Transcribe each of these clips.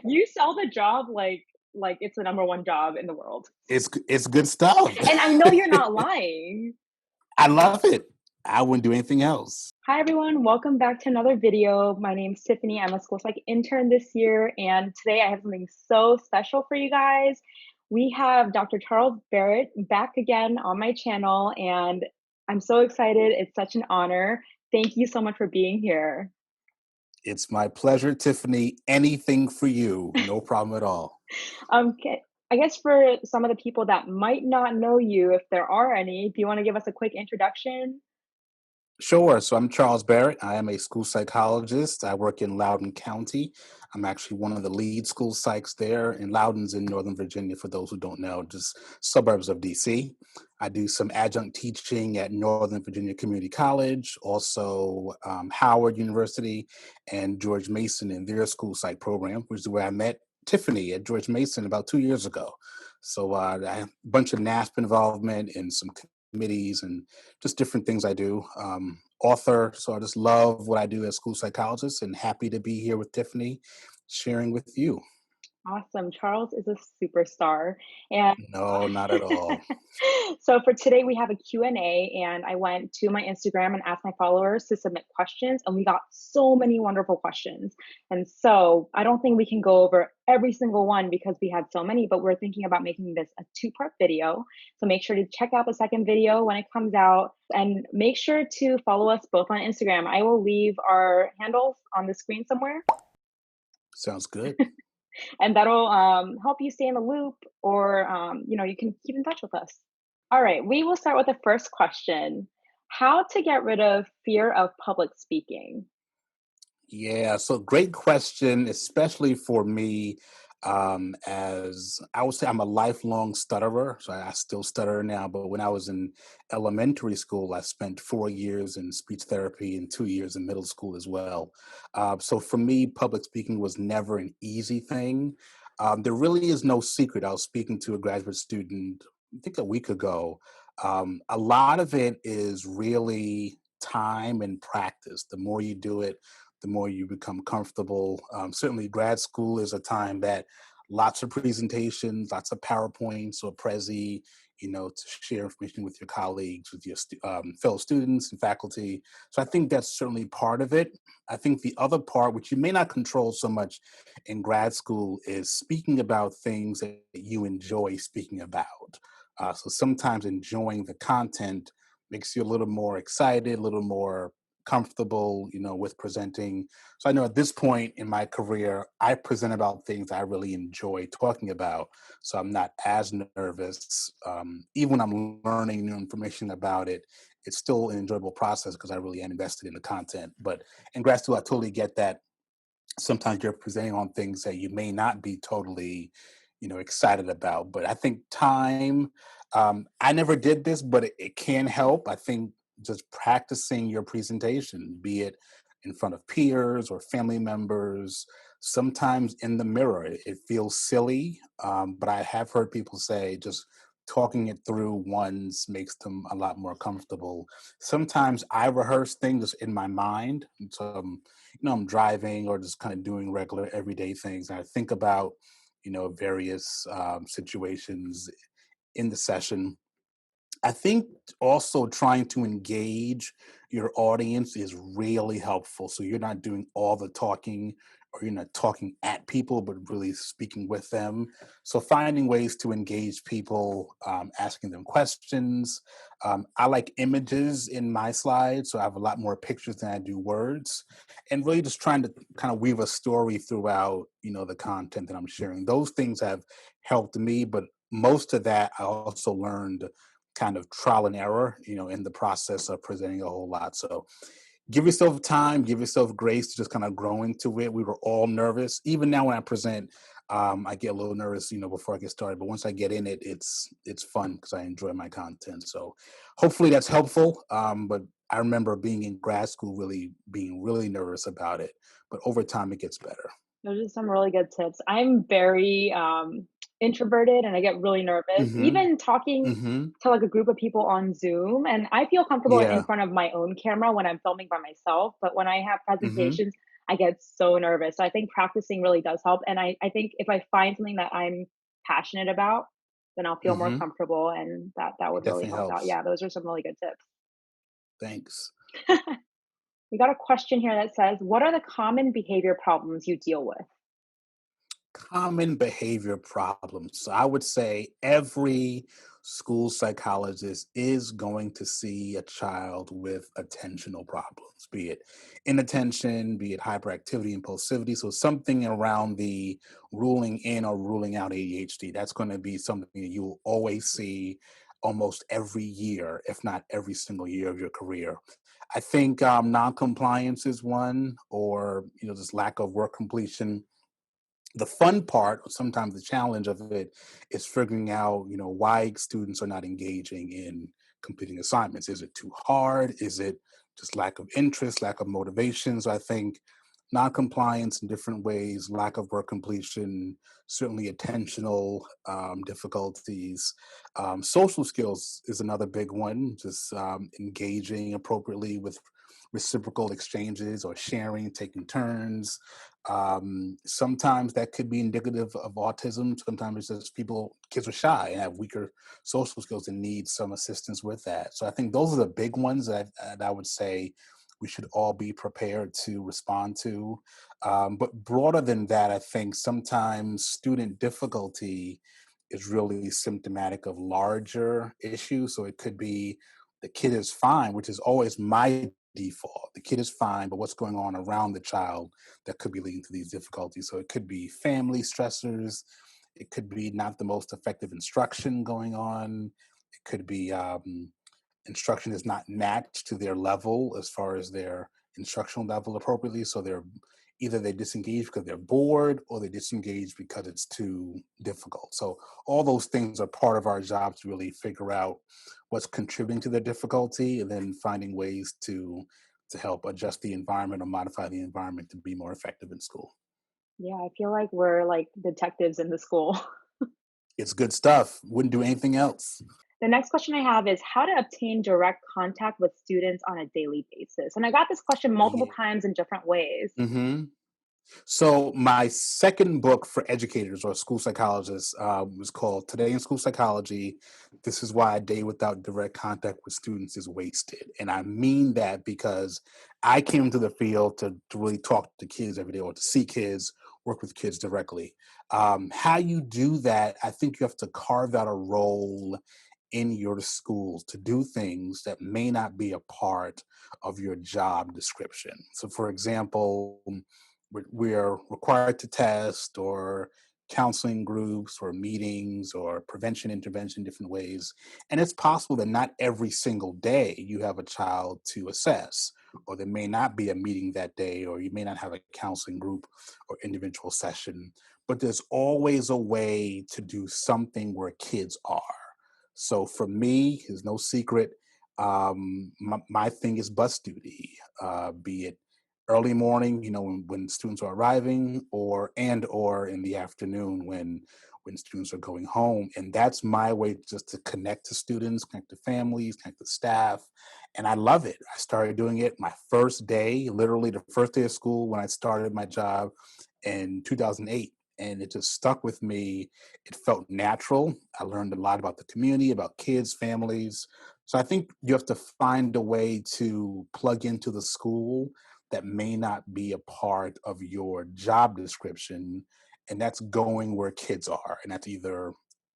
You sell the job like it's the number one job in the world. It's good stuff. And I know you're not lying. I love it. I wouldn't do anything else. Hi everyone, welcome back to another video. My name's Tiffany. I'm a school psych intern this year, and today I have something so special for you guys. We have Dr. Charles Barrett back again on my channel, and I'm so excited. It's such an honor. Thank you so much for being here. It's my pleasure, Tiffany. Anything for you. No problem at all. Okay. I guess for some of the people that might not know you, if there are any, do you want to give us a quick introduction? Sure. So I'm Charles Barrett. I am a school psychologist. I work in Loudoun County. I'm actually one of the lead school psychs there, and Loudoun's in Northern Virginia, for those who don't know, just suburbs of DC. I do some adjunct teaching at Northern Virginia Community College, also Howard University, and George Mason in their school psych program, which is where I met Tiffany at George Mason about 2 years ago. So I have a bunch of NASP involvement and some committees and just different things I do. Author, so I just love what I do as school psychologist and happy to be here with Tiffany sharing with you. Awesome. Charles is a superstar. And No, not at all. so for today, we have a Q&A, and I went to my Instagram and asked my followers to submit questions, and we got so many wonderful questions. And so I don't think we can go over every single one because we had so many, but we're thinking about making this a two-part video. So make sure to check out the second video when it comes out, and make sure to follow us both on Instagram. I will leave our handles on the screen somewhere. Sounds good. And that'll help you stay in the loop, or you can keep in touch with us. All right, we will start with the first question. How to get rid of fear of public speaking? Yeah, so great question, especially for me. As I would say, I'm a lifelong stutterer, so I still stutter now. But when I was in elementary school, I spent 4 years in speech therapy and 2 years in middle school as well. So for me, public speaking was never an easy thing. There really is no secret. I was speaking to a graduate student, I think a week ago. A lot of it is really time and practice. The more you do it, the more you become comfortable. Certainly grad school is a time that lots of presentations, lots of PowerPoints or Prezi, to share information with your colleagues, with your fellow students and faculty. So I think that's certainly part of it. I think the other part, which you may not control so much in grad school, is speaking about things that you enjoy speaking about. So sometimes enjoying the content makes you a little more excited, a little more comfortable, with presenting. So I know at this point in my career, I present about things I really enjoy talking about. So I'm not as nervous. Even when I'm learning new information about it, it's still an enjoyable process because I really am invested in the content. But in grad school, I totally get that. Sometimes you're presenting on things that you may not be totally, excited about. But I think time, I never did this, but it can help. I think just practicing your presentation, be it in front of peers or family members, sometimes in the mirror. It feels silly, but I have heard people say just talking it through once makes them a lot more comfortable. Sometimes I rehearse things in my mind. So, I'm driving or just kind of doing regular everyday things. And I think about, various situations in the session. I think also trying to engage your audience is really helpful. So you're not doing all the talking or you're not talking at people, but really speaking with them. So finding ways to engage people, asking them questions. I like images in my slides, so I have a lot more pictures than I do words. And really just trying to kind of weave a story throughout, the content that I'm sharing. Those things have helped me, but most of that I also learned kind of trial and error, in the process of presenting a whole lot. So give yourself time, give yourself grace to just kind of grow into it. We were all nervous. Even now when I present, I get a little nervous, before I get started. But once I get in it, it's fun because I enjoy my content. So hopefully that's helpful. But I remember being in grad school, really being really nervous about it. But over time, it gets better. Those are some really good tips. I'm very introverted, and I get really nervous, Mm-hmm. even talking Mm-hmm. to like a group of people on Zoom. And I feel comfortable in Yeah. front of my own camera when I'm filming by myself. But when I have Mm-hmm. presentations, I get so nervous. So I think practicing really does help. And I think if I find something that I'm passionate about, then I'll feel more Hmm. comfortable and that It would really definitely help out. helps. Yeah, those are some really good tips. Thanks. We got a question here that says, what are the common behavior problems you deal with? Common behavior problems. So I would say every school psychologist is going to see a child with attentional problems, be it inattention, be it hyperactivity, impulsivity. So something around the ruling in or ruling out ADHD. That's going to be something that you will always see almost every year, if not every single year of your career. I think non-compliance is one, or just lack of work completion. The fun part, or sometimes the challenge of it, is figuring out, why students are not engaging in completing assignments. Is it too hard? Is it just lack of interest, lack of motivation? So I think non-compliance in different ways, lack of work completion, certainly attentional difficulties. Social skills is another big one, just engaging appropriately with reciprocal exchanges or sharing, taking turns. Sometimes that could be indicative of autism. Sometimes it's just kids are shy and have weaker social skills and need some assistance with that. So I think those are the big ones that I would say we should all be prepared to respond to. But broader than that, I think sometimes student difficulty is really symptomatic of larger issues. So it could be the kid is fine, which is always my default. The kid is fine, but what's going on around the child that could be leading to these difficulties? So it could be family stressors. It could be not the most effective instruction going on. It could be instruction is not matched to their level as far as their instructional level appropriately. So they disengage because they're bored, or they disengage because it's too difficult. So all those things are part of our job to really figure out what's contributing to their difficulty, and then finding ways to help adjust the environment or modify the environment to be more effective in school. Yeah, I feel like we're like detectives in the school. It's good stuff. Wouldn't do anything else. The next question I have is how to obtain direct contact with students on a daily basis. And I got this question multiple Yeah. times in different ways. Hmm. So my second book for educators or school psychologists was called "Today in School Psychology: This is Why a Day Without Direct Contact with Students is Wasted." And I mean that because I came into the field to really talk to kids every day, or to see kids, work with kids directly. How you do that, I think you have to carve out a role in your schools to do things that may not be a part of your job description. So, for example, we're required to test, or counseling groups or meetings or prevention intervention different ways. And it's possible that not every single day you have a child to assess, or there may not be a meeting that day, or you may not have a counseling group or individual session, but there's always a way to do something where kids are. So for me, there's no secret. My thing is bus duty, be it early morning, when students are arriving, or in the afternoon when students are going home. And that's my way just to connect to students, connect to families, connect to staff. And I love it. I started doing it my first day, literally the first day of school when I started my job in 2008. And it just stuck with me. It felt natural. I learned a lot about the community, about kids, families. So I think you have to find a way to plug into the school that may not be a part of your job description. And that's going where kids are. And that's either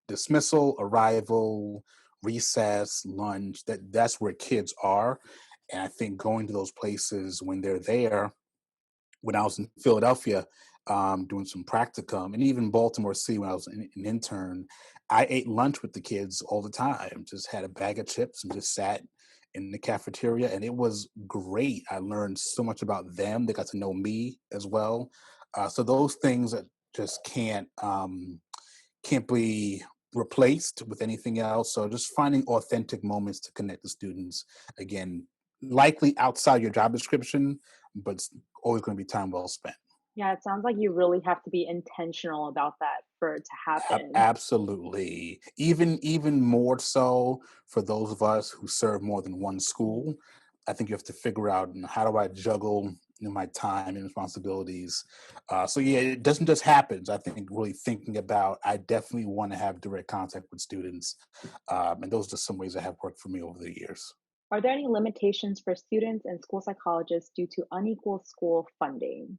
dismissal, arrival, recess, lunch. That's where kids are. And I think going to those places when they're there, when I was in Philadelphia, doing some practicum, and even Baltimore City when I was an intern, I ate lunch with the kids all the time. Just had a bag of chips and just sat in the cafeteria, and it was great. I learned so much about them. They got to know me as well. So those things that just can't be replaced with anything else. So just finding authentic moments to connect to students, again, likely outside your job description, but it's always going to be time well spent. Yeah, it sounds like you really have to be intentional about that for it to happen. Absolutely. Even more so for those of us who serve more than one school. I think you have to figure out, how do I juggle my time and responsibilities. So yeah, it doesn't just happen. I think really thinking about, I definitely want to have direct contact with students, and those are some ways that have worked for me over the years. Are there any limitations for students and school psychologists due to unequal school funding?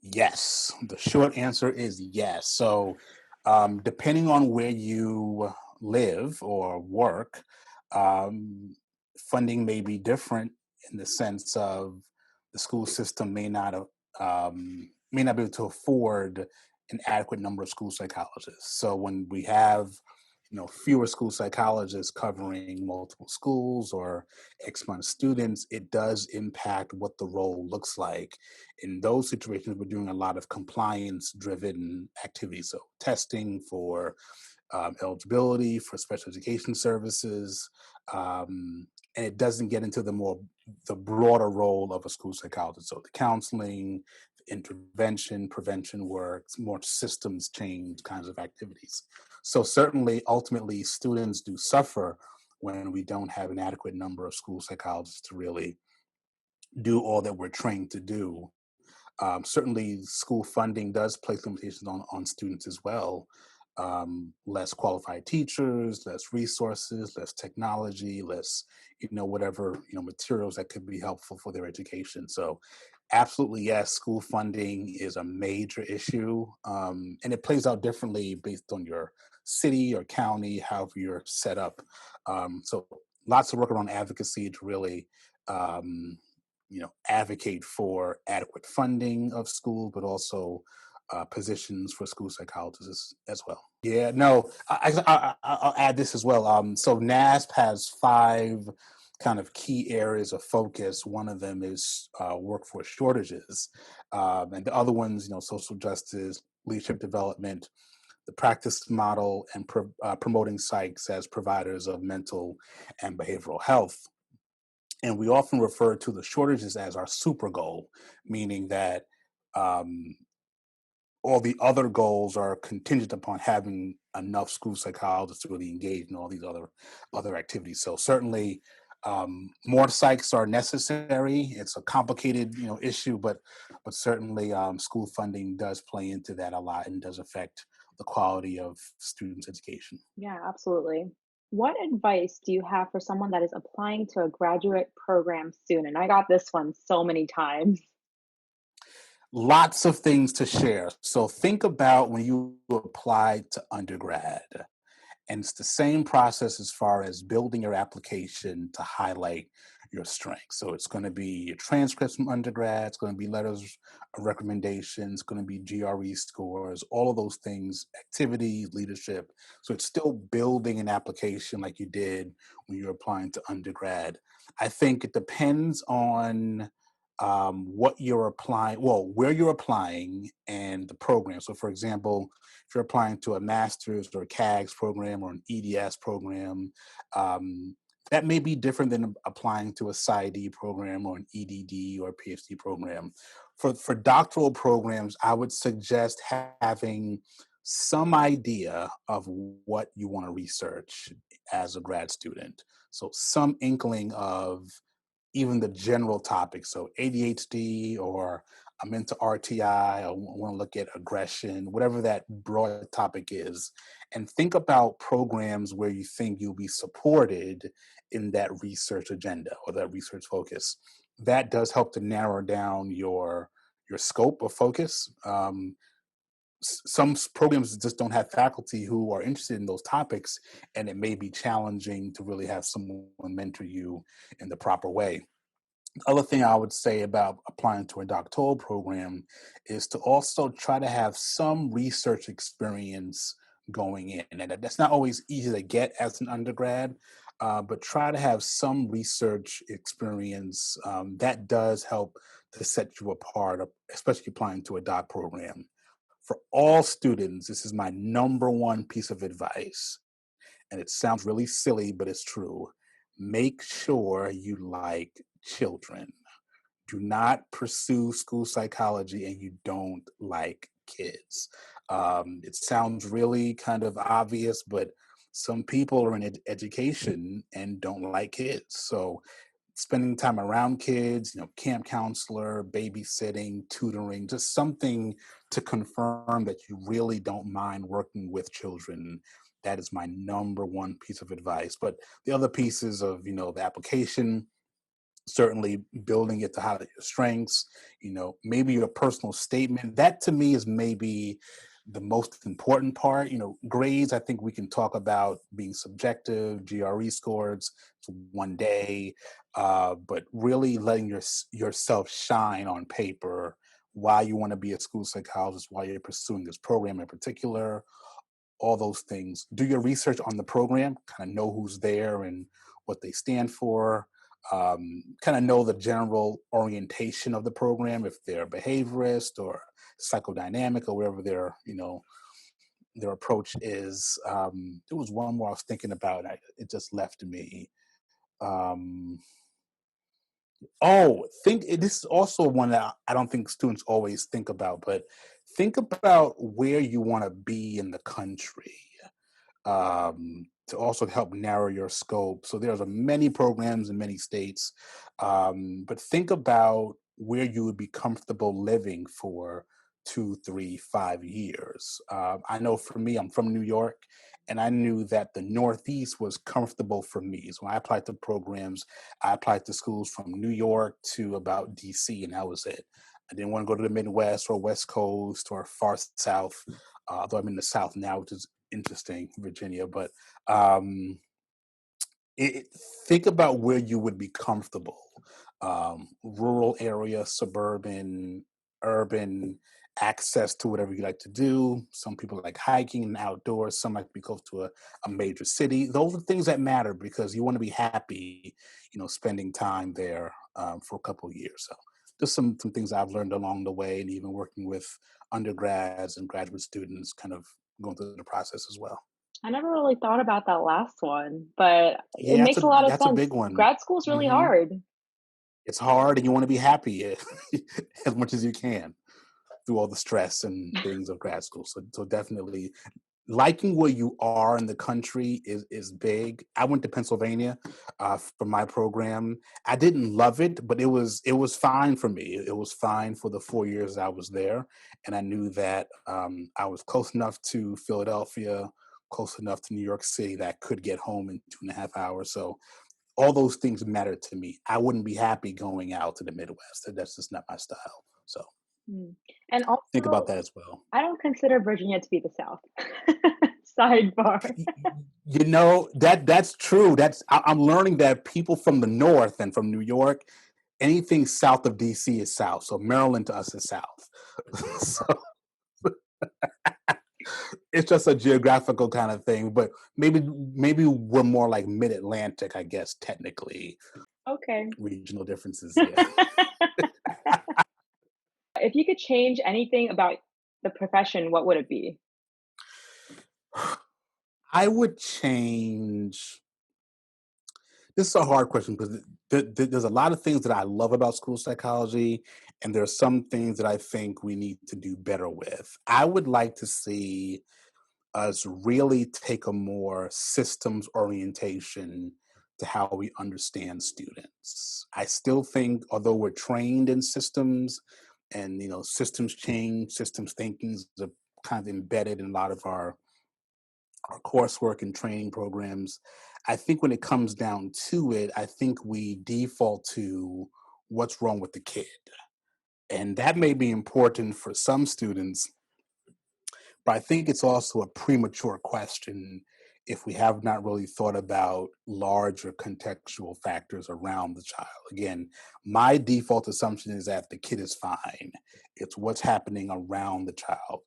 Yes. The short answer is yes. So, depending on where you live or work, um, funding may be different in the sense of the school system may not be able to afford an adequate number of school psychologists. So when we have fewer school psychologists covering multiple schools or X amount of students, it does impact what the role looks like. In those situations, we're doing a lot of compliance driven activities. So testing for eligibility for special education services, and it doesn't get into the broader role of a school psychologist. So the counseling, intervention, prevention work, more systems change kinds of activities. So certainly, ultimately, students do suffer when we don't have an adequate number of school psychologists to really do all that we're trained to do. Certainly, school funding does place limitations on students as well. Less qualified teachers, less resources, less technology, less whatever materials that could be helpful for their education. So, absolutely yes, school funding is a major issue, and it plays out differently based on your city or county, however you're set up. So, lots of work around advocacy to really advocate for adequate funding of schools, but also positions for school psychologists as well. Yeah, no, I'll add this as well. So NASP has 5 kind of key areas of focus. One of them is workforce shortages, and the other ones, social justice, leadership development, the practice model, and promoting psychs as providers of mental and behavioral health. And we often refer to the shortages as our super goal, meaning that um, all the other goals are contingent upon having enough school psychologists to really engage in all these other activities. So certainly, more psychs are necessary. It's a complicated issue, but certainly school funding does play into that a lot and does affect the quality of students' education. Yeah, absolutely. What advice do you have for someone that is applying to a graduate program soon? And I got this one so many times. Lots of things to share. So think about when you apply to undergrad. And it's the same process as far as building your application to highlight your strengths. So it's going to be your transcripts from undergrad, it's going to be letters of recommendation, it's going to be GRE scores, all of those things, activities, leadership. So it's still building an application like you did when you're applying to undergrad. I think it depends on what you're applying, well, where you're applying and the program. So, for example, if you're applying to a master's or a CAGS program or an EDS program, that may be different than applying to a PsyD program or an EDD or a PhD program. For doctoral programs, I would suggest having some idea of what you want to research as a grad student. So, some inkling of even the general topics. So ADHD, or I'm into RTI, I want to look at aggression, whatever that broad topic is. And think about programs where you think you'll be supported in that research agenda or that research focus. That does help to narrow down your scope of focus. Some programs just don't have faculty who are interested in those topics, and it may be challenging to really have someone mentor you in the proper way. Other thing I would say about applying to a doctoral program is to also try to have some research experience going in. And that's not always easy to get as an undergrad, but try to have some research experience. That does help to set you apart, especially applying to a doc program. For all students, this is my number one piece of advice, and it sounds really silly, but it's true. Make sure you like children. Do not pursue school psychology and you don't like kids. It sounds really kind of obvious, but some people are in education and don't like kids. So spending time around kids, camp counselor, babysitting, tutoring, just something to confirm that you really don't mind working with children. That is my number one piece of advice. But the other pieces of, the application, certainly building it to highlight your strengths, maybe your personal statement. That to me is maybe the most important part. Grades, I think we can talk about being subjective, GRE scores, it's one day, but really letting yourself shine on paper, why you want to be a school psychologist, why you're pursuing this program in particular, all those things. Do your research on the program, kind of know who's there and what they stand for, kind of know the general orientation of the program, if they're behaviorist or psychodynamic or whatever their approach is. There was one more I was thinking about. It just left me. Um, this is also one that I don't think students always think about, but think about where you want to be in the country, to also help narrow your scope. So there's many programs in many states, but think about where you would be comfortable living for 2, 3, 5 years. I know for me, I'm from New York, and I knew that the Northeast was comfortable for me. So when I applied to programs, I applied to schools from New York to about DC, and that was it. I didn't want to go to the Midwest or West Coast or far South, although I'm in the South now, which is interesting, Virginia. But um, think about where you would be comfortable. Rural area, suburban, urban, access to whatever you like to do. Some people like hiking and outdoors. Some like to be close to a major city. Those are things that matter because you want to be happy, spending time there for a couple of years. So just some things I've learned along the way, and even working with undergrads and graduate students, kind of going through the process as well. I never really thought about that last one, but it Yeah, makes a lot of that's a sense. big one. Grad school is really Hmm. hard. It's hard, and you want to be happy as much as you can through all the stress and things of grad school. So definitely liking where you are in the country is big. I went to Pennsylvania for my program. I didn't love it, but it was fine for me. It was fine for the 4 years I was there, and I knew that I was close enough to Philadelphia, close enough to New York City that I could get home in 2.5 hours. So all those things matter to me. I wouldn't be happy going out to the Midwest. That's just not my style. So Mm. And think about also, that as well. I don't consider Virginia to be the South. Sidebar. That's true. I'm learning that people from the North and from New York, anything south of DC is South. So Maryland to us is South. So it's just a geographical kind of thing. But maybe we're more like Mid Atlantic, I guess, technically. Okay. Regional differences, yeah. If you could change anything about the profession, what would it be? I would change. This is a hard question because there's a lot of things that I love about school psychology, and there are some things that I think we need to do better with. I would like to see us really take a more systems orientation to how we understand students. I still think, although we're trained in systems, and systems change, systems thinking is kind of embedded in a lot of our coursework and training programs. I think when it comes down to it, I think we default to what's wrong with the kid. And that may be important for some students, but I think it's also a premature question if we have not really thought about larger contextual factors around the child. Again, my default assumption is that the kid is fine. It's what's happening around the child.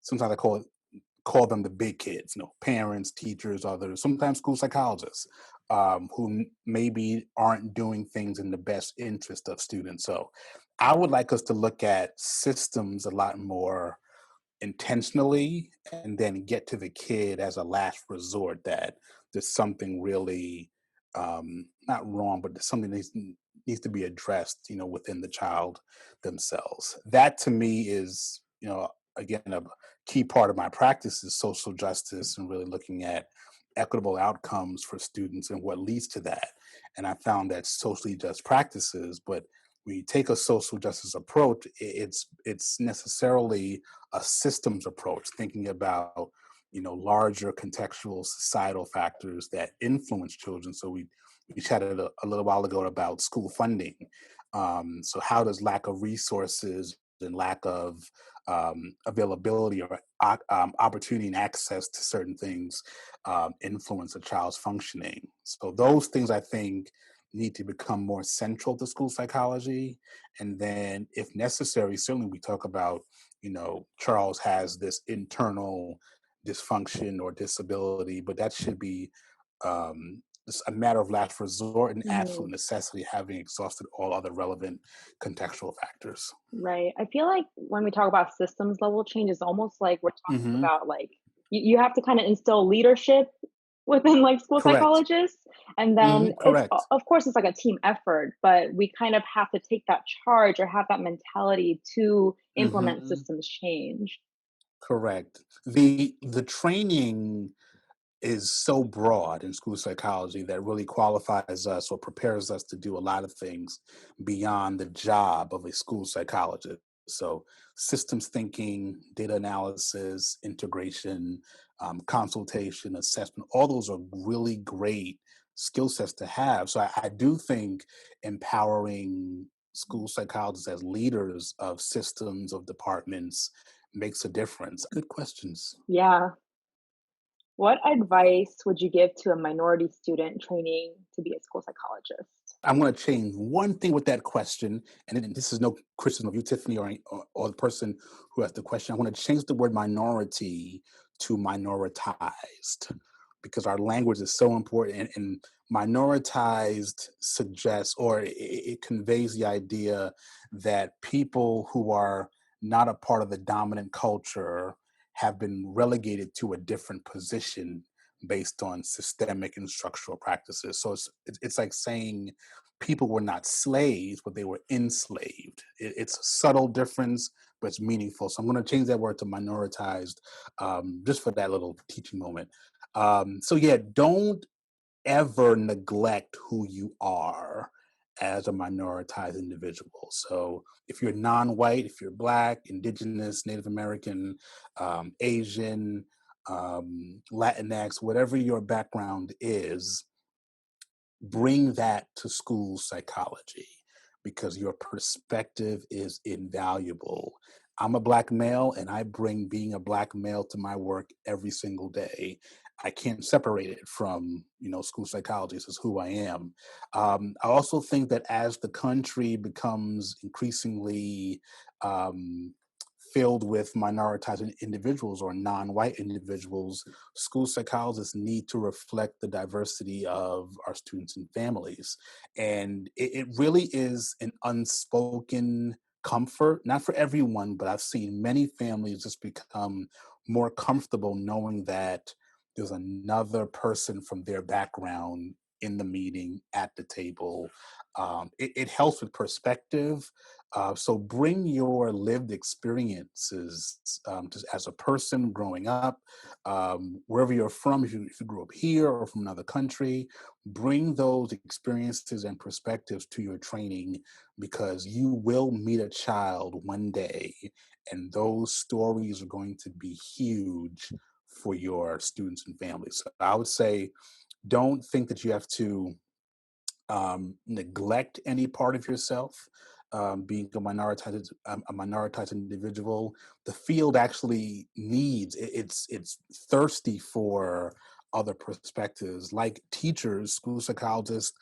Sometimes I call them the big kids, parents, teachers, others, sometimes school psychologists, who maybe aren't doing things in the best interest of students. So I would like us to look at systems a lot more intentionally and then get to the kid as a last resort, that there's something really not wrong, but there's something that needs to be addressed, within the child themselves. That to me is, again, a key part of my practice is social justice and really looking at equitable outcomes for students and what leads to that. and I found that socially just practices. But when you take a social justice approach, it's necessarily a systems approach, thinking about larger contextual societal factors that influence children. So we chatted a little while ago about school funding. So how does lack of resources and lack of availability or opportunity and access to certain things influence a child's functioning? So those things, I think, need to become more central to school psychology. And then, if necessary, certainly we talk about, Charles has this internal dysfunction or disability, but that should be it's a matter of last resort and Mhm. absolute necessity, having exhausted all other relevant contextual factors. Right. I feel like when we talk about systems level change, it's almost like we're talking Hmm. about like you have to kind of instill leadership within like school Correct. psychologists. And Hmm. then Correct. of course it's like a team effort, but we kind of have to take that charge or have that mentality to implement Hmm. systems change. Correct. The training is so broad in school psychology that really qualifies us or prepares us to do a lot of things beyond the job of a school psychologist. So, systems thinking, data analysis, integration, consultation, assessment, all those are really great skill sets to have. So, I do think empowering school psychologists as leaders of systems, of departments, makes a difference. Good questions. Yeah. What advice would you give to a minority student training to be a school psychologist? I'm going to change one thing with that question, and this is no criticism of you, Tiffany, or the person who asked the question. I want to change the word minority to minoritized because our language is so important. And minoritized suggests, or it conveys the idea that people who are not a part of the dominant culture have been relegated to a different position based on systemic and structural practices. So it's like saying people were not slaves, but they were enslaved. It's a subtle difference, but it's meaningful. So I'm going to change that word to minoritized, just for that little teaching moment. So yeah, don't ever neglect who you are as a minoritized individual. So if you're non-white, if you're Black, Indigenous, Native American, Asian, Latinx, whatever your background is, bring that to school psychology because your perspective is invaluable. I'm a Black male and I bring being a Black male to my work every single day. I can't separate it from, school psychology. This is who I am. I also think that as the country becomes increasingly um, filled with minoritized individuals or non-white individuals, school psychologists need to reflect the diversity of our students and families. And it really is an unspoken comfort, not for everyone, but I've seen many families just become more comfortable knowing that there's another person from their background in the meeting at the table. It helps with perspective. So bring your lived experiences, just as a person growing up, wherever you're from, if you grew up here or from another country, bring those experiences and perspectives to your training because you will meet a child one day, and those stories are going to be huge for your students and families. So I would say, don't think that you have to neglect any part of yourself. Being a minoritized individual, the field actually needs it's thirsty for other perspectives. Like teachers, school psychologists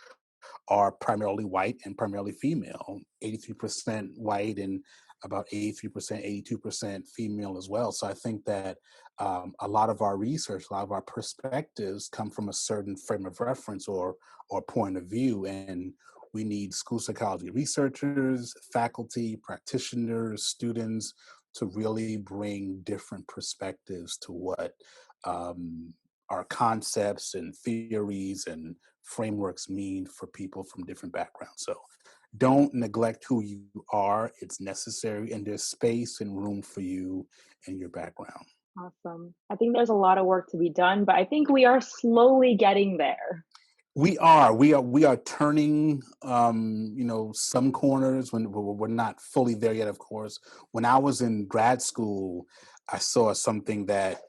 are primarily white and primarily female, 83% white and about 83%, 82% female as well. So I think that a lot of our research, a lot of our perspectives come from a certain frame of reference or point of view. And we need school psychology researchers, faculty, practitioners, students to really bring different perspectives to what our concepts and theories and frameworks mean for people from different backgrounds. So don't neglect who you are. It's necessary, and there's space and room for you and your background. Awesome. I think there's a lot of work to be done, but I think we are slowly getting there. We are turning, some corners when we're not fully there yet, of course. When I was in grad school, I saw something that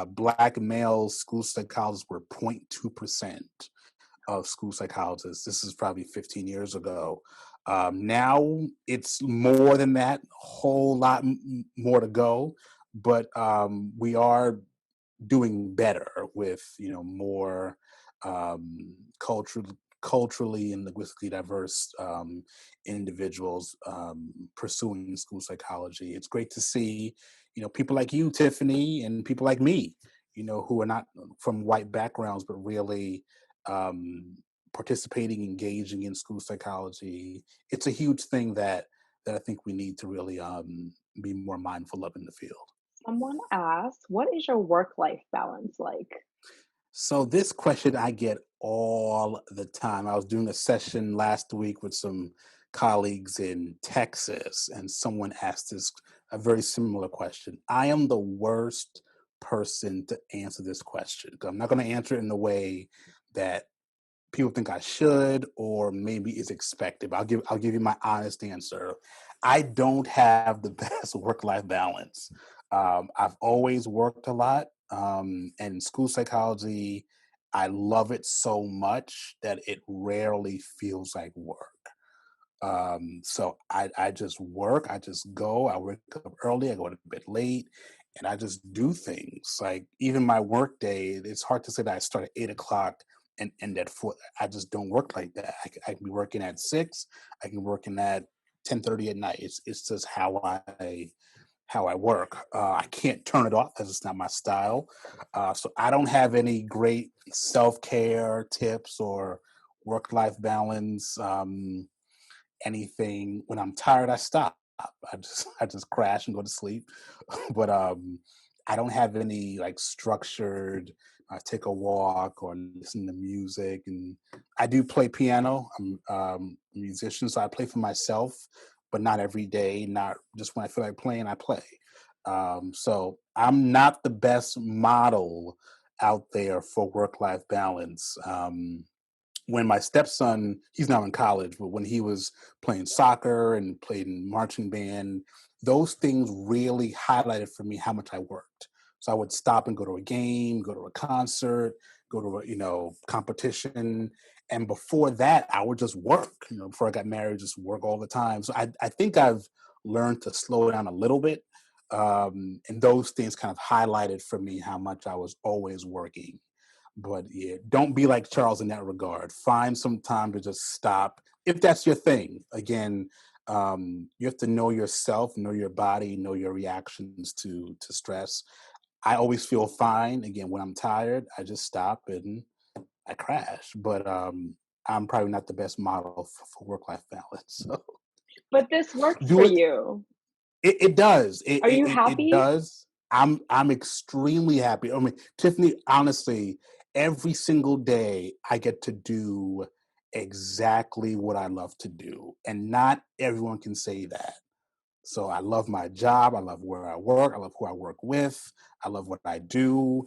Black male school psychologists were 0.2% of school psychologists. This is probably 15 years ago. Now it's more than that, a whole lot more to go, but we are doing better with more cultural culturally and linguistically diverse individuals pursuing school psychology. It's great to see people like you, Tiffany, and people like me, who are not from white backgrounds but really um, participating, engaging in school psychology. It's a huge thing that I think we need to really be more mindful of in the field. Someone asked, "What is your work-life balance like?" So this question I get all the time. I was doing a session last week with some colleagues in Texas, and someone asked this a very similar question. I am the worst person to answer this question because I'm not going to answer it in the way that people think I should or maybe is expected. But I'll give you my honest answer. I don't have the best work-life balance. I've always worked a lot, and school psychology, I love it so much that it rarely feels like work. So I just work, I just go, I wake up early, I go to bed late, and I just do things. Like even my work day, it's hard to say that I start at 8 o'clock and end at 4. I just don't work like that. I can be working at 6, I can be working at 10:30 at night. It's just how I work. I can't turn it off because it's not my style. So I don't have any great self-care tips or work-life balance. Anything. When I'm tired, I stop. I just crash and go to sleep. But I don't have any like structured. I take a walk or listen to music, and I do play piano. I'm a musician, so I play for myself, but not every day. Not just when I feel like playing, I play. So I'm not the best model out there for work-life balance. When my stepson, he's now in college, but when he was playing soccer and played in marching band, those things really highlighted for me how much I worked. So I would stop and go to a game, go to a concert, go to a competition, and before that, I would just work. Before I got married, just work all the time. So I think I've learned to slow down a little bit, and those things kind of highlighted for me how much I was always working. But yeah, don't be like Charles in that regard. Find some time to just stop if that's your thing. Again, you have to know yourself, know your body, know your reactions to stress. I always feel fine. Again, when I'm tired, I just stop and I crash. But I'm probably not the best model for work-life balance. So But this works for do it. you. It does. It, Are it you it it happy? does. I'm extremely happy. I mean, Tiffany, honestly, every single day I get to do exactly what I love to do, and not everyone can say that. So I love my job. I love where I work. I love who I work with. I love what I do.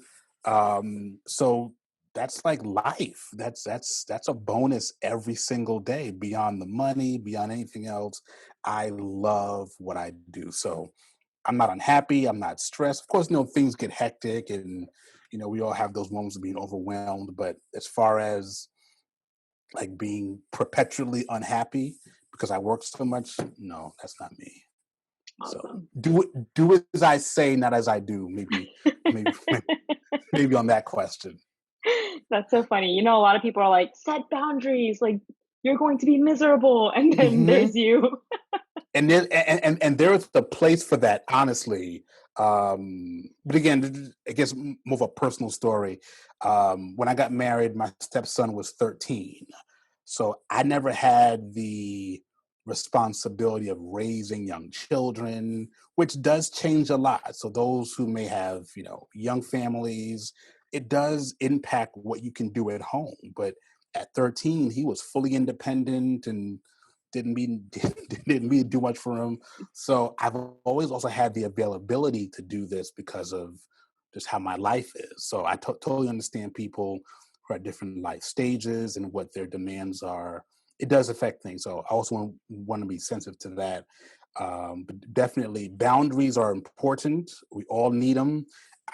So that's like life. That's a bonus every single day. Beyond the money, beyond anything else, I love what I do. So I'm not unhappy. I'm not stressed. Of course, things get hectic, and we all have those moments of being overwhelmed. But as far as like being perpetually unhappy because I work so much, no, that's not me. So Awesome. do as I say, not as I do. Maybe maybe on that question. That's so funny. A lot of people are like, "Set boundaries, like, you're going to be miserable," and then Hmm. there's you. And there's the place for that, honestly. But again, I guess more of a personal story. When I got married, my stepson was 13, so I never had the responsibility of raising young children, which does change a lot. So those who may have young families, it does impact what you can do at home. But at 13, he was fully independent and didn't mean didn't mean do much for him. So I've always also had the availability to do this because of just how my life is. So I totally understand people who are at different life stages and what their demands are. It does affect things. So I also want to be sensitive to that. But definitely boundaries are important. We all need them.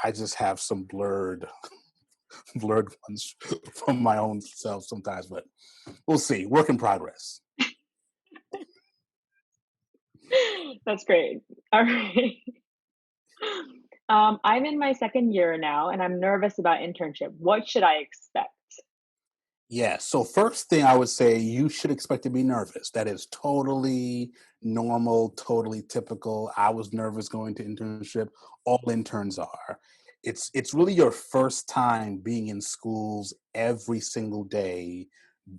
I just have some blurred ones from my own self sometimes, but we'll see. Work in progress. That's great. All right. I'm in my second year now and I'm nervous about internship. What should I expect? Yeah. So first thing I would say, you should expect to be nervous. That is totally normal, totally typical. I was nervous going to internship. All interns are. It's really your first time being in schools every single day,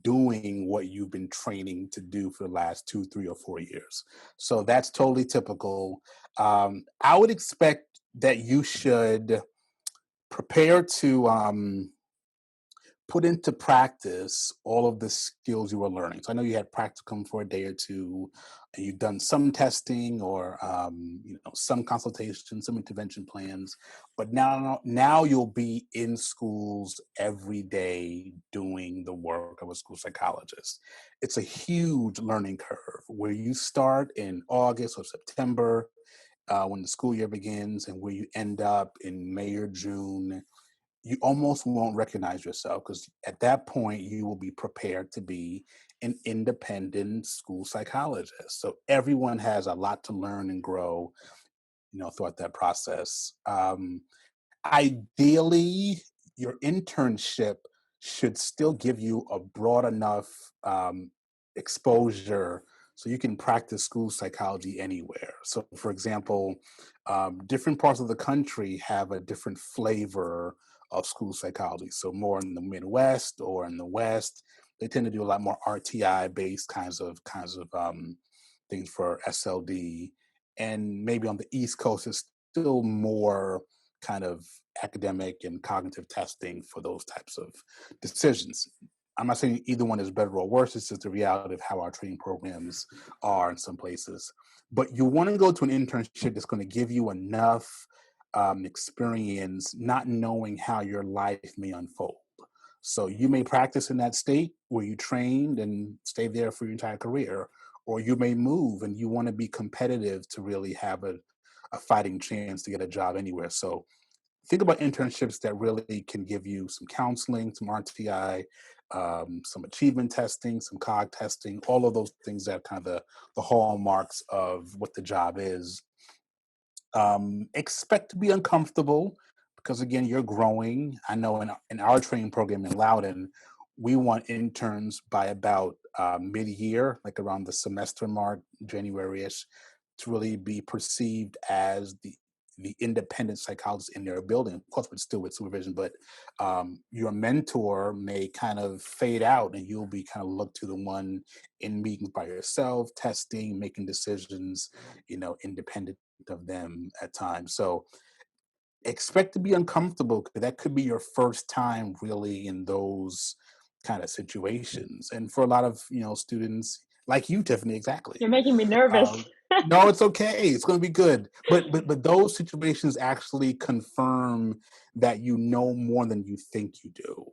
doing what you've been training to do for the last 2, 3, or 4 years. So that's totally typical. I would expect that you should prepare to put into practice all of the skills you were learning. So I know you had practicum for a day or two, and you've done some testing or some consultation, some intervention plans. But now you'll be in schools every day doing the work of a school psychologist. It's a huge learning curve where you start in August or September when the school year begins, and where you end up in May or June. You almost won't recognize yourself because at that point you will be prepared to be an independent school psychologist. So everyone has a lot to learn and grow, throughout that process. Ideally, your internship should still give you a broad enough exposure so you can practice school psychology anywhere. So, for example, different parts of the country have a different flavor of school psychology. So, more in the Midwest or in the West, they tend to do a lot more RTI based kinds of things for SLD, and maybe on the East Coast, it's still more kind of academic and cognitive testing for those types of decisions. I'm not saying either one is better or worse. It's just the reality of how our training programs are in some places. But you want to go to an internship that's going to give you enough experience, not knowing how your life may unfold. So you may practice in that state where you trained and stay there for your entire career, or you may move and you want to be competitive to really have a fighting chance to get a job anywhere. So think about internships that really can give you some counseling, some RTI, some achievement testing, some cog testing, all of those things that kind of the hallmarks of what the job is. Expect to be uncomfortable because again, you're growing. I know in our training program in Loudoun, we want interns by about mid-year, like around the semester mark, January-ish, to really be perceived as the independent psychologist in their building, of course, but still with supervision. But your mentor may kind of fade out, and you'll be kind of looked to the one in meetings by yourself, testing, making decisions, independent of them at times. So expect to be uncomfortable because that could be your first time really in those kind of situations. And for a lot of students like you, Tiffany, exactly. You're making me nervous. Um, no, it's okay. It's going to be good. But those situations actually confirm that you know more than you think you do.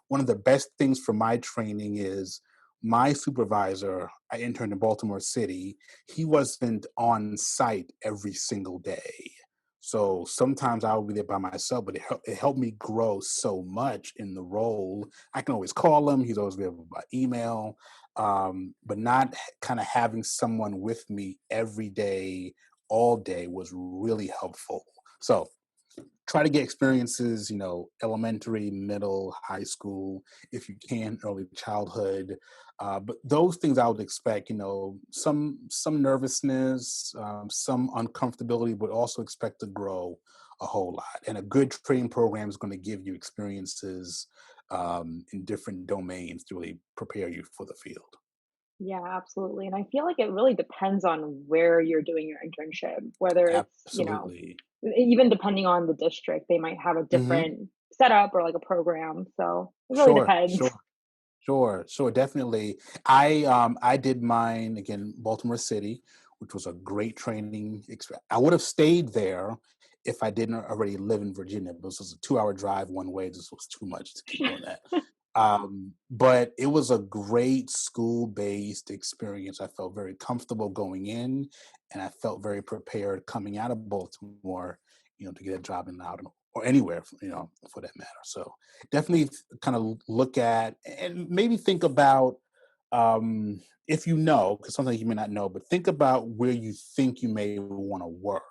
One of the best things for my training is my supervisor. I interned in Baltimore City. He wasn't on site every single day. So sometimes I would be there by myself, but it helped me grow so much in the role. I can always call him. He's always available by email. But not kind of having someone with me every day, all day was really helpful. So try to get experiences, elementary, middle, high school, if you can, early childhood. But those things I would expect, some nervousness, some uncomfortability, but also expect to grow a whole lot. And a good training program is going to give you experiences in different domains to really prepare you for the field. Yeah, absolutely. And I feel like it really depends on where you're doing your internship, whether it's, Absolutely. even depending on the district, they might have a Hmm. different setup or like a program. So it really Sure, depends. sure. Sure, definitely. I did mine again, Baltimore City, which was a great training experience. I would have stayed there if I didn't already live in Virginia. But this was a 2-hour drive one way. This was too much to keep doing that. But it was a great school-based experience. I felt very comfortable going in, and I felt very prepared coming out of Baltimore, to get a job in Loudon or anywhere, for that matter. So definitely kind of look at and maybe think about, if because sometimes you may not know, but think about where you think you may want to work.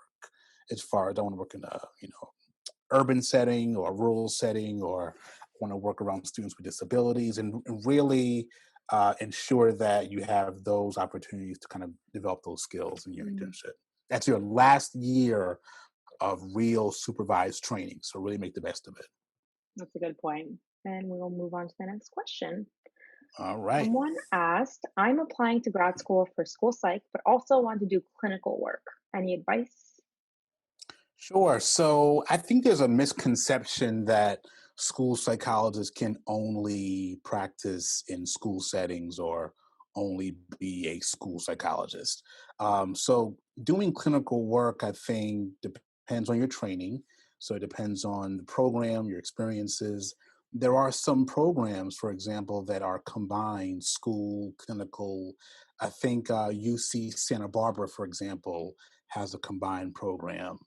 As far as I want to work in a, urban setting or a rural setting, or want to work around students with disabilities, and really ensure that you have those opportunities to kind of develop those skills in your Mm, internship. That's your last year of real supervised training. So really make the best of it. that's a good point. And we'll move on to the next question. All right. Someone asked, I'm applying to grad school for school psych, but also want to do clinical work. Any advice? Sure. So I think there's a misconception that school psychologists can only practice in school settings or only be a school psychologist. So doing clinical work, I think, depends on your training. So it depends on the program, your experiences. There are some programs, for example, that are combined school, clinical. I think UC Santa Barbara, for example, has a combined program.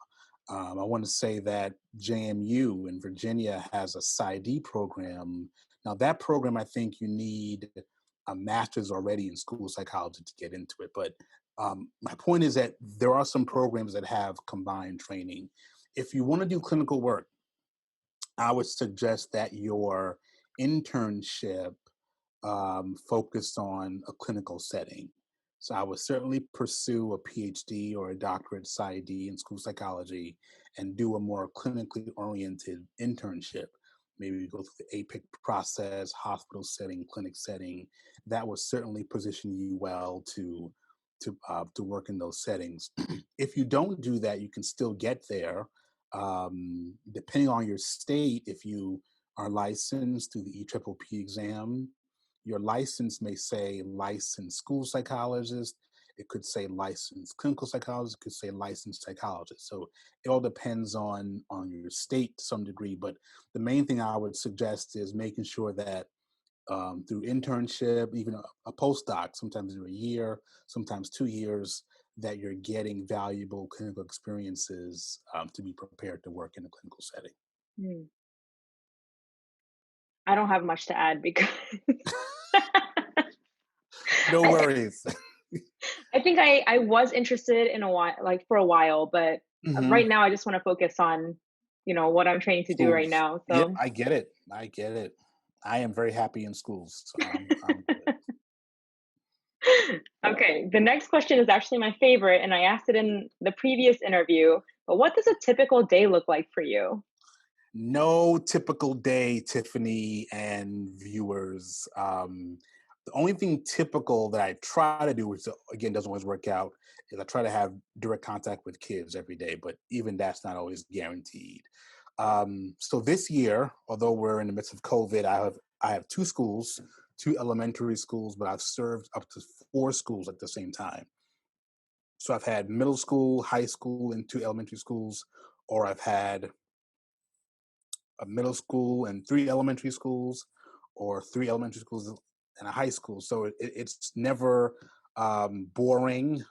I want to say that JMU in Virginia has a PsyD program. Now, that program, I think you need a master's already in school psychology to get into it. But my point is that there are some programs that have combined training. If you want to do clinical work, I would suggest that your internship focused on a clinical setting. So I would certainly pursue a PhD or a doctorate PsyD in school psychology and do a more clinically oriented internship. Maybe go through the APIC process, hospital setting, clinic setting. That would certainly position you well to work in those settings. If you don't do that, you can still get there. Depending on your state, if you are licensed through the EPPP exam, your license may say licensed school psychologist. It could say licensed clinical psychologist. It could say licensed psychologist. So it all depends on your state to some degree. But the main thing I would suggest is making sure that through internship, even a postdoc, sometimes through a year, sometimes 2 years, that you're getting valuable clinical experiences to be prepared to work in a clinical setting. Hmm. I don't have much to add because No I, worries. I think I was interested in a while, like for a while, but right Hmm. now I just want to focus on, what I'm training to do right Schools. now. Yep, So, I get it. I get it. I am very happy in schools, so I'm good. okay, the next question is actually my favorite, and I asked it in the previous interview. But what does a typical day look like for you? No typical day, Tiffany and viewers. The only thing typical that I try to do, which again doesn't always work out, is I try to have direct contact with kids every day, but even that's not always guaranteed. So this year, although we're in the midst of COVID, I have two schools, two elementary schools, but I've served up to four schools at the same time. So I've had middle school, high school, and two elementary schools, or I've had a middle school and three elementary schools, or three elementary schools and a high school. So it's never boring.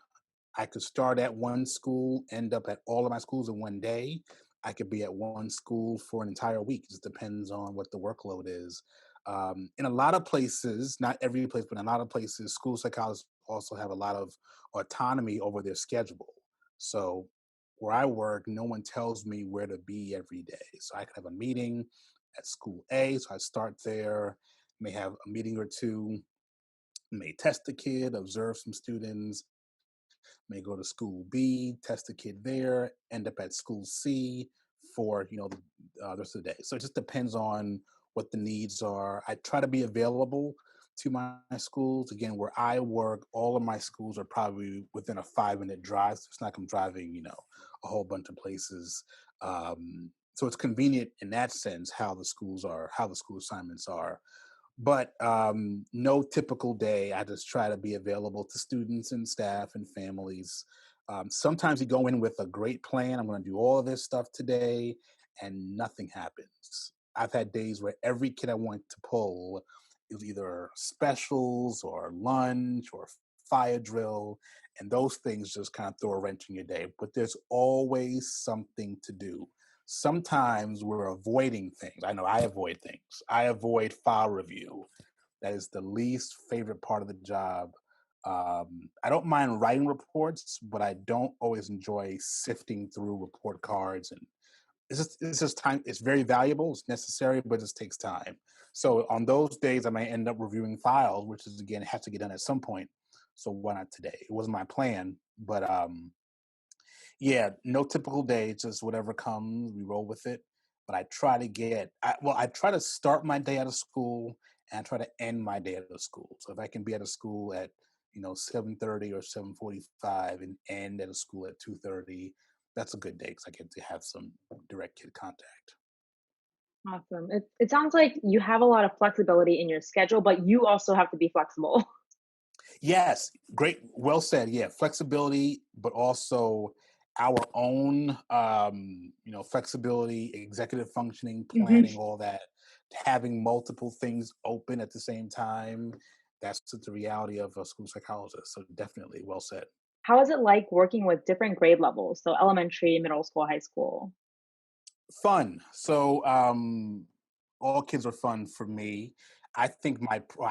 I could start at one school, end up at all of my schools in one day. I could be at one school for an entire week. It just depends on what the workload is. In a lot of places, not every place, but in a lot of places, school psychologists also have a lot of autonomy over their schedule. So where I work, no one tells me where to be every day. So I could have a meeting at school A, so I start there, may have a meeting or two, may test the kid, observe some students, may go to school B, test the kid there, end up at school C for the rest of the day. So it just depends on what the needs are. I try to be available to my schools. Again, where I work, all of my schools are probably within a 5-minute drive. So it's not like I'm driving, a whole bunch of places. So it's convenient in that sense how the schools are, how the school assignments are. But no typical day. I just try to be available to students and staff and families Sometimes you go in with a great plan. I'm going to do all of this stuff today, and nothing happens. I've had days where every kid I want to pull is either specials or lunch or fire drill, and those things just kind of throw a wrench in your day. But there's always something to do. Sometimes we're avoiding things. I know I avoid things. I avoid file review. That is the least favorite part of the job. I don't mind writing reports, but I don't always enjoy sifting through report cards. And it's just time. It's very valuable. It's necessary, but it just takes time. So on those days, I may end up reviewing files, which is again has to get done at some point. So why not today? It wasn't my plan, but yeah, no typical day, just whatever comes, we roll with it. But I try to I try to start my day out of school and I try to end my day out of school. So if I can be at a school at 7:30 or 7:45 and end at a school at 2:30, that's a good day because I get to have some direct kid contact. Awesome. It sounds like you have a lot of flexibility in your schedule, but you also have to be flexible. Yes, great. Well said. Yeah, flexibility, but also our own, flexibility, executive functioning, Mhm. planning, all that. Having multiple things open at the same time. That's the reality of a school psychologist. So definitely, well said. How is it like working with different grade levels? So elementary, middle school, high school? Fun. So all kids are fun for me. I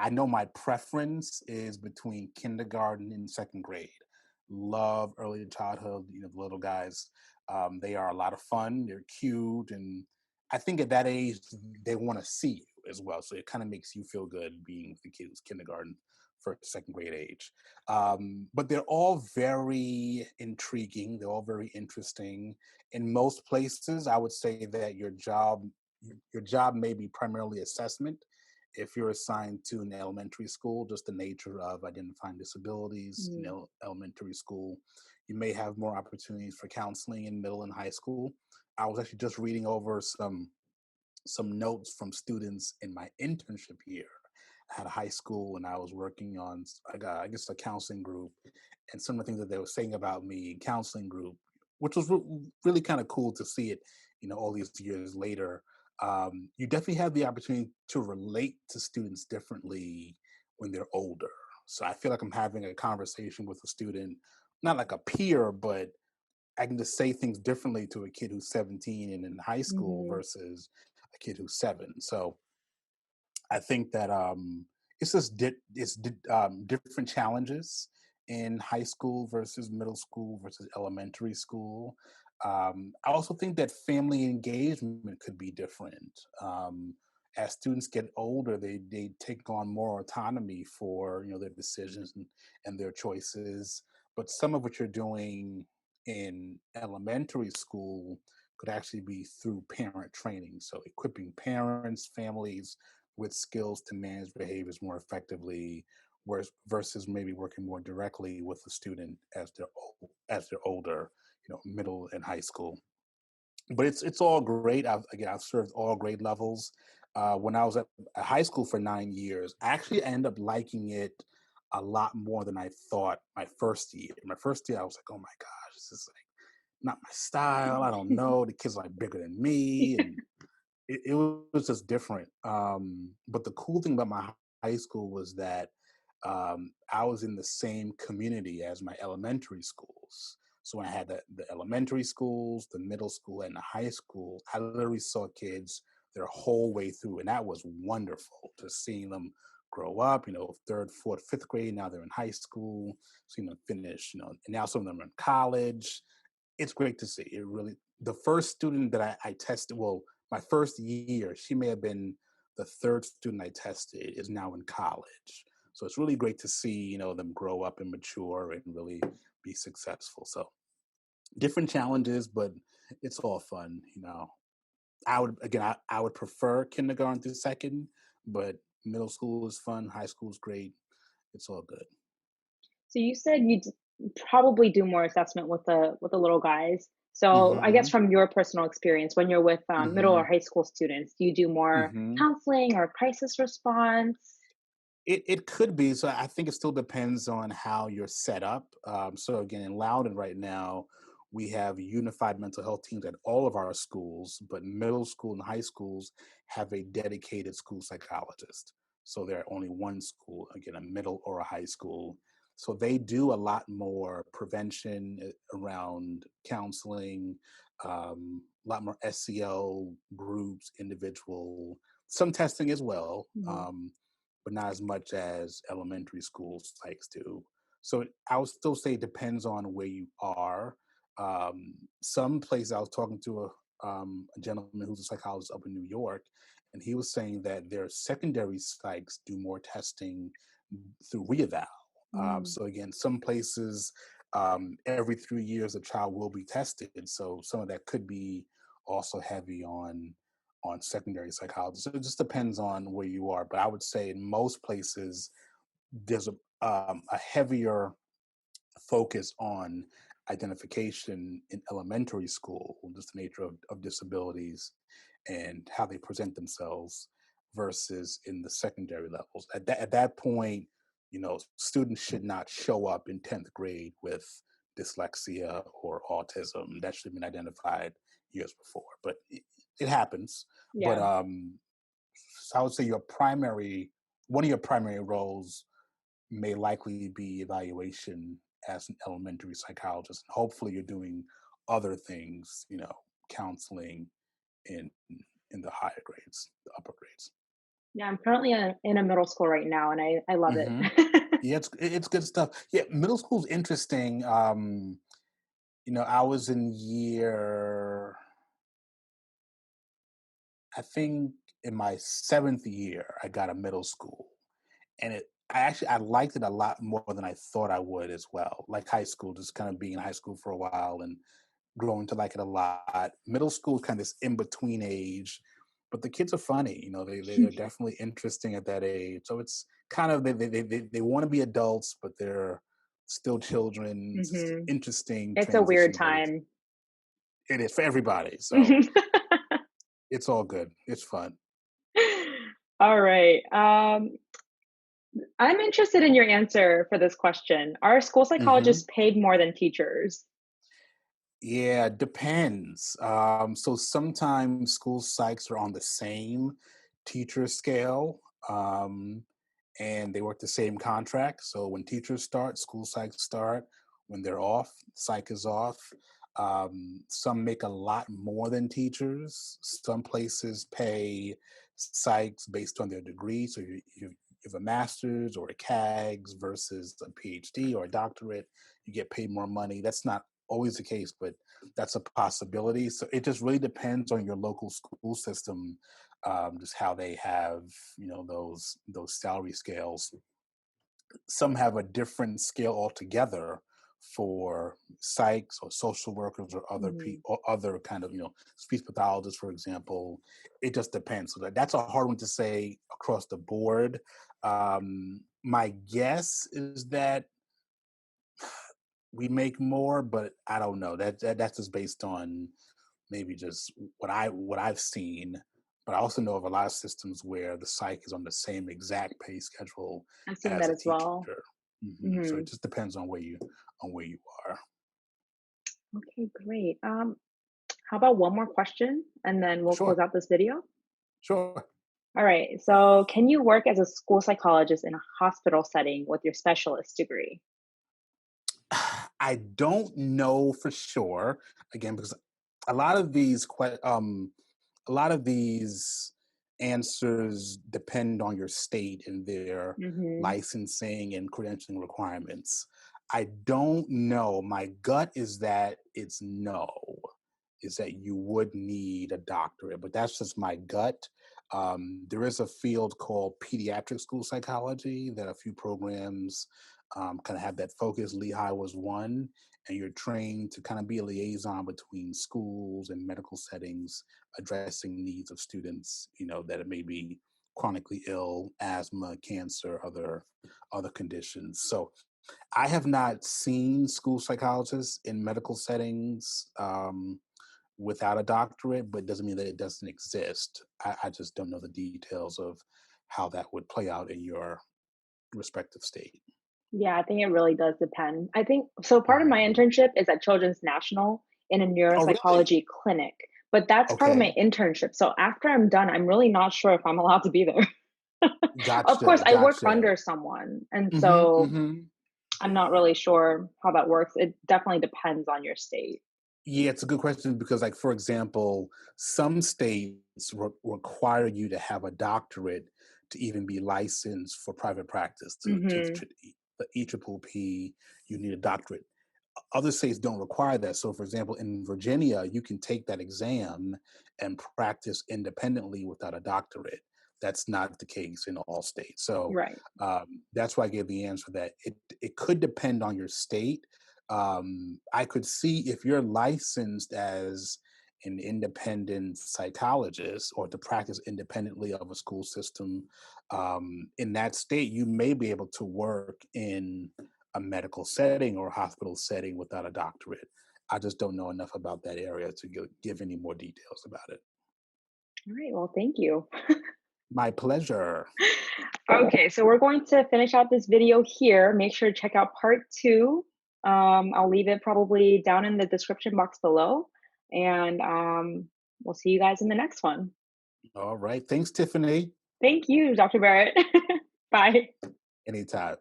know my preference is between kindergarten and second grade. Love early childhood, the little guys. They are a lot of fun. They're cute, and I think at that age they want to see you as well. So it kind of makes you feel good being with the kids kindergarten, first, second grade age. But they're all very intriguing. They're all very interesting. In most places, I would say that your job may be primarily assessment. If you're assigned to an elementary school, just the nature of identifying disabilities in Mm. elementary school, you may have more opportunities for counseling in middle and high school. I was actually just reading over some notes from students in my internship year. I had a high school and I was working on, I guess, a counseling group, and some of the things that they were saying about me in counseling group, which was really kind of cool to see it, all these years later. You definitely have the opportunity to relate to students differently when they're older. So I feel like I'm having a conversation with a student, not like a peer, but I can just say things differently to a kid who's 17 and in high school Mhm. versus a kid who's 7. So I think that it's just different challenges in high school versus middle school versus elementary school. I also think that family engagement could be different. As students get older, they take on more autonomy for their decisions and their choices. But some of what you're doing in elementary school could actually be through parent training. So equipping parents, families with skills to manage behaviors more effectively, versus maybe working more directly with the student as they're older, middle and high school. But it's all great. I've served all grade levels. When I was at high school for 9 years, I actually ended up liking it a lot more than I thought my first year. My first year, I was like, oh my gosh, this is like not my style. I don't know. The kids are like bigger than me, and it was just different. But the cool thing about my high school was that I was in the same community as my elementary schools. So when I had the elementary schools, the middle school, and the high school, I literally saw kids their whole way through, and that was wonderful to seeing them grow up. Third, fourth, fifth grade. Now they're in high school. Seeing them finish. And now some of them are in college. It's great to see. It really. The first student that I tested, well, my first year, she may have been the third student I tested, is now in college. So it's really great to see, them grow up and mature and really be successful. So different challenges, but it's all fun. I would prefer kindergarten through second, but middle school is fun, high school is great. It's all good. So you said probably do more assessment with the little guys. So I guess Mm-hmm. from your personal experience, when you're with middle or Mm-hmm. high school students, do you do more Mm-hmm. counseling or crisis response? It could be. So I think it still depends on how you're set up. So again, in Loudon right now, we have unified mental health teams at all of our schools, but middle school and high schools have a dedicated school psychologist. So they're only one school, again, a middle or a high school. So they do a lot more prevention around counseling, a lot more SEL groups, individual, some testing as well. Mhm. But not as much as elementary school psychs do. So I would still say it depends on where you are. Some places I was talking to a gentleman who's a psychologist up in New York, and he was saying that their secondary psychs do more testing through reeval. Mm. So again, some places every 3 years a child will be tested. So some of that could be also heavy on secondary psychology. So it just depends on where you are. But I would say in most places there's a heavier focus on identification in elementary school, just the nature of disabilities and how they present themselves versus in the secondary levels. At that point, students should not show up in 10th grade with dyslexia or autism. That should have been identified years before, but it happens. But Yeah. so I would say one of your primary roles may likely be evaluation as an elementary psychologist. And hopefully you're doing other things, counseling in in the higher grades, the upper grades. Yeah, I'm currently in a middle school right now, and I love it. Hmm. Yeah, it's good stuff. Yeah, middle school's interesting. I was in I think in my seventh year, I got a middle school, and I liked it a lot more than I thought I would as well. Like high school, just kind of being in high school for a while and growing to like it a lot. Middle school is kind of this in between age, but the kids are funny. They're definitely interesting at that age. So it's kind of they want to be adults, but they're still children. It's just Hmm. interesting It's a weird transition period. time. It is for everybody, so it's all good. It's fun. All right. I'm interested in your answer for this question. Are school Hmm. psychologists paid more than teachers? Yeah, depends. So sometimes school psychs are on the same teacher scale, and they work the same contract. So when teachers start, school psychs start. When they're off, psych is off. Some make a lot more than teachers. Some places pay psychs based on their degree. So you have a master's or a CAGS versus a PhD or a doctorate, you get paid more money. That's not always the case, but that's a possibility. So it just really depends on your local school system, just how they have those salary scales. Some have a different scale altogether for psychs or social workers or Mhm. or other kind of speech pathologists, for example. It just depends. So that's a hard one to say across the board. My guess is that we make more, but I don't know. That's just based on maybe just what I've seen. But I also know of a lot of systems where the psych is on the same exact pay schedule I've seen as that a as well. teacher. So it Mhm. just depends on where you are. Okay, great. How about one more question and then we'll close Sure, out this video? sure. All right. So, can you work as a school psychologist in a hospital setting with your specialist degree? I don't know for sure. Again, because a lot of these a lot of these answers depend on your state and their Mhm. licensing and credentialing requirements. I don't know. My gut is that it's no, is that you would need a doctorate, but that's just my gut. There is a field called pediatric school psychology that a few programs kind of have that focus. Lehigh was one, and you're trained to kind of be a liaison between schools and medical settings addressing needs of students, that may be chronically ill, asthma, cancer, other conditions. So I have not seen school psychologists in medical settings without a doctorate, but doesn't mean that it doesn't exist. I just don't know the details of how that would play out in your respective state. Yeah, I think it really does depend. I think so part of my Mhm. internship is at Children's National in a Oh, really? neuropsychology clinic, but that's part of my Okay. internship. So after I'm done, I'm really not sure if I'm allowed to be there. Of course, Gotcha, I work gotcha. under someone, and Mhm, so mhm. I'm not really sure how that works. It definitely depends on your state. Yeah, it's a good question because, like, for example, some states require you to have a doctorate to even be licensed for private practice. To take Mhm. the EPPP, you need a doctorate. Other states don't require that. So, for example, in Virginia, you can take that exam and practice independently without a doctorate. That's not the case in all states. So Right. that's why I gave the answer that it could depend on your state. I could see if you're licensed as an independent psychologist or to practice independently of a school system in that state, you may be able to work in a medical setting or hospital setting without a doctorate. I just don't know enough about that area to give any more details about it. All right. Well, thank you. My pleasure. Okay, so we're going to finish out this video here. Make sure to check out part two. I'll leave it probably down in the description box below. And we'll see you guys in the next one. All right. Thanks, Tiffany. Thank you, Dr. Barrett. Bye. Anytime.